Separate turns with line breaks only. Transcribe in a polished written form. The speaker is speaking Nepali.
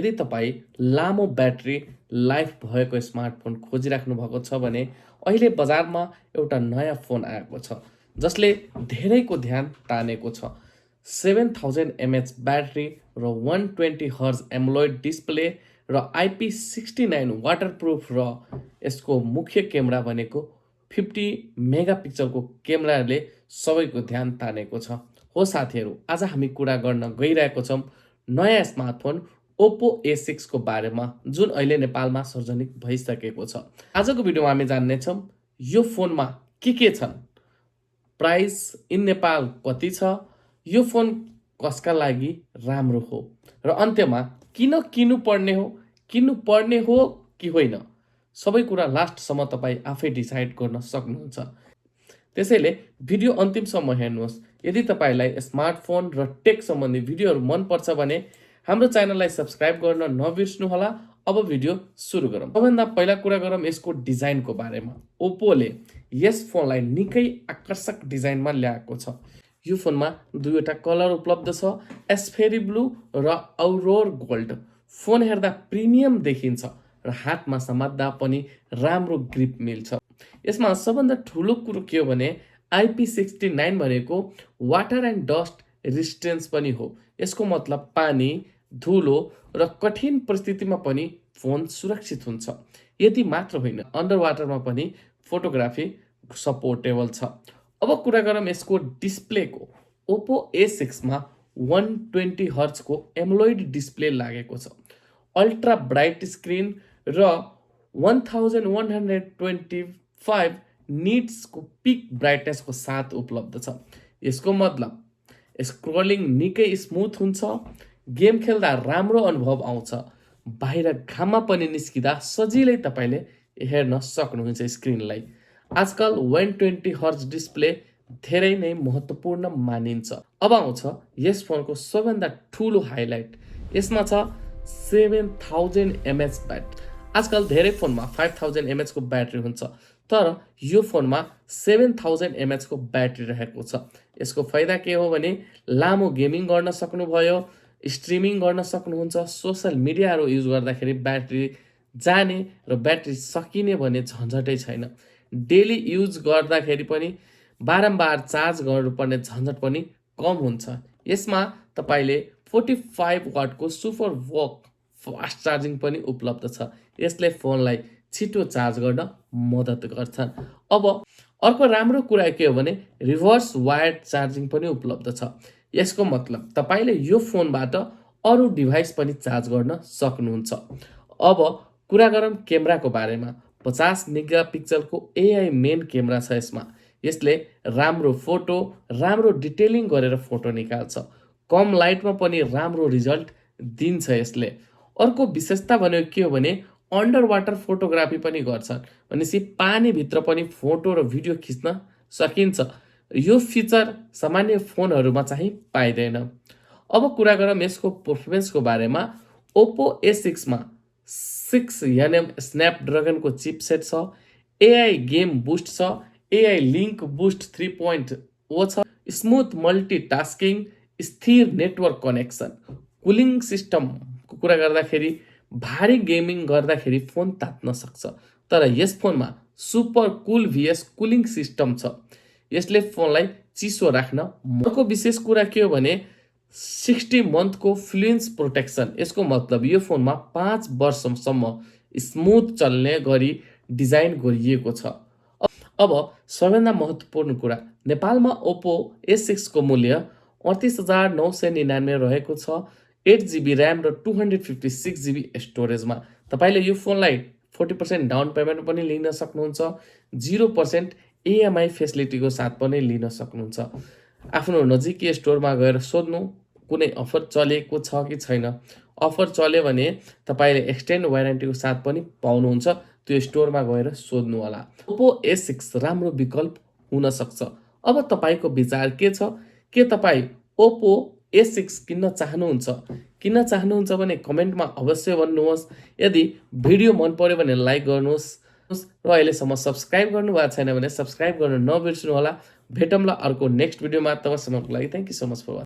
यदि तपाईँ लामो ब्याट्री लाइफ भएको स्मार्टफोन खोजिराख्नु भएको छ भने अहिले बजारमा एउटा नयाँ फोन आएको छ जसले धेरैको ध्यान तानेको छ। 7000 mAh ब्याट्री र 120 हर्ज एमोलेड डिस्प्ले र IP69 वाटरप्रुफ र यसको मुख्य क्यामेरा भनेको 50 मेगापिक्सलको क्यामेराले सबैको ध्यान तानेको छ। हो साथीहरू, आज हामी कुरा गर्न गइरहेको छौँ नयाँ स्मार्टफोन ओप्पो A6 को बारेमा जुन अहिले नेपालमा सार्वजनिक भइसकेको छ। आजको भिडियोमा हामी जान्नेछौँ यो फोनमा के छन्, प्राइस इन नेपाल कति छ, यो फोन कसका लागि राम्रो हो र अन्त्यमा किन किन्नुपर्ने हो कि होइन, सबै कुरा लास्टसम्म तपाईँ आफै डिसाइड गर्न सक्नुहुन्छ। त्यसैले भिडियो अन्तिमसम्म हेर्नुहोस्। यदि तपाईँलाई स्मार्टफोन र टेक सम्बन्धी भिडियोहरू मनपर्छ भने हाम्रो च्यानललाई सब्स्क्राइब गर्न नबिर्स्नुहोला। अब भिडियो सुरु गरौँ। सबभन्दा पहिला कुरा गरौँ यसको डिजाइनको बारेमा। ओप्पोले यस फोनलाई निकै आकर्षक डिजाइनमा ल्याएको छ। यो फोनमा दुईवटा कलर उपलब्ध छ, एस्फेरी ब्लू र औरोर गोल्ड। फोन हेर्दा प्रिमियम देखिन्छ र हातमा समात्दा पनि राम्रो ग्रिप मिल्छ। यसमा सबभन्दा ठुलो कुरो के हो भने IP69 भनेको वाटर एन्ड डस्ट रेजिस्टेन्स पनि हो। यसको मतलब पानी, धुलो र कठिन परिस्थितिमा पनि फोन सुरक्षित हुन्छ। यति मात्र होइन, अन्डर वाटरमा पनि फोटोग्राफी सपोर्टेबल छ। अब कुरा गरौँ यसको डिस्प्लेको। ओप्पो A6 मा 120 हर्जको एमोलेड डिस्प्ले लागेको छ। अल्ट्रा ब्राइट स्क्रिन र 1125 निट्सको पिक ब्राइटनेसको साथ उपलब्ध छ। यसको मतलब स्क्रोलिङ निकै स्मुथ हुन्छ, गेम खेल्दा राम्रो अनुभव आउँछ, बाहिर घाममा पनि निस्किँदा सजिलै तपाईँले हेर्न सक्नुहुन्छ स्क्रिनलाई। आजकल 120 हर्ज डिस्प्ले धेरै नै महत्त्वपूर्ण मानिन्छ। अब आउँछ यस फोनको सबभन्दा ठुलो हाइलाइट। यसमा छ 7000 mAh ब्याट्री। आजकल धेरै फोनमा 5000 mAh को ब्याट्री हुन्छ, तर यो फोनमा 7000 mAh को ब्याट्री रहेको छ। यसको फाइदा के हो भने लामो गेमिङ गर्न सक्नुभयो, स्ट्रिमिङ गर्न सक्नुहुन्छ, सोसल मिडियाहरू युज गर्दाखेरि ब्याट्री जाने र ब्याट्री सकिने भन्ने झन्झटै छैन। डेली युज गर्दाखेरि पनि बारम्बार चार्ज गर्नुपर्ने झन्झट पनि कम हुन्छ। यसमा तपाईँले 45 वाटको सुपर वक फास्ट चार्जिङ पनि उपलब्ध छ। यसले फोनलाई छिटो चार्ज गर्न मद्दत गर्छ। अब अर्को राम्रो कुरा के हो भने रिभर्स वायर्ड चार्जिङ पनि उपलब्ध छ। यसको मतलब तपाईँले यो फोनबाट अरू डिभाइस पनि चार्ज गर्न सक्नुहुन्छ। अब कुरा गरौँ क्यामेराको बारेमा। 50 मेगापिक्सलको AI मेन क्यामेरा छ यसमा। यसले राम्रो फोटो, राम्रो डिटेलिङ गरेर फोटो निकाल्छ। कम लाइटमा पनि राम्रो रिजल्ट दिन्छ यसले। अर्को विशेषता भनेको के हो भने अन्डर वाटर फोटोग्राफी पनि गर्छ। भनेपछि पानीभित्र पनि फोटो र भिडियो खिच्न सकिन्छ। यो फिचर सामान्य फोनहरूमा चाहिँ पाइँदैन। अब कुरा गरौँ यसको पर्फर्मेन्सको बारेमा। ओप्पो A6 मा 6nm स्न्यापड्रैगनको चिपसेट छ, AI गेम बुस्ट छ, AI लिङ्क बुस्ट 3.0 छ, स्मुथ मल्टिटास्किङ, स्थिर नेटवर्क कनेक्सन, कुलिङ सिस्टमको कुरा गर्दाखेरि भारी गेमिङ गर्दाखेरि फोन तात्न सक्छ। तर यस फोनमा सुपर कुल VS कुलिङ सिस्टम छ। यसले फोनलाई चिसो राख्न। अर्को विशेष कुरा के हो भने 60 मन्थको फ्लुएन्स प्रोटेक्सन। यसको मतलब यो फोनमा 5 वर्षसम्म स्मुथ चल्ने गरी डिजाइन गरिएको छ। अब सबैभन्दा महत्त्वपूर्ण कुरा, नेपालमा ओप्पो A6 को मूल्य 38,999 रहेको छ। 8GB ऱ्याम र 256GB स्टोरेजमा। तपाईँले यो फोनलाई 40% डाउन पेमेन्ट पनि लिन सक्नुहुन्छ, 0% EMI फेसिलिटीको साथ पनि लिन सक्नुहुन्छ। आफ्नो नजिकै स्टोरमा गएर सोध्नु कुनै अफर चलेको छ कि छैन। अफर चल्यो भने तपाईँले एक्सटेन्ड वारेन्टीको साथ पनि पाउनुहुन्छ। त्यो स्टोरमा गएर सोध्नु होला। ओप्पो A6 राम्रो विकल्प हुन सक्छ। अब तपाईँको विचार के छ? के तपाईँ ओप्पो A6 किन्न चाहनुहुन्छ भने कमेन्टमा अवश्य भन्नुहोस्। यदि भिडियो मन पर्यो भने लाइक गर्नुहोस् र अहिलेसम्म सब्स्क्राइब गर्नुभएको छैन भने सब्स्क्राइब गर्न नबिर्स्नुहोला। भेटौँला अर्को नेक्स्ट भिडियोमा। तबसम्मको लागि thank you so much for watching.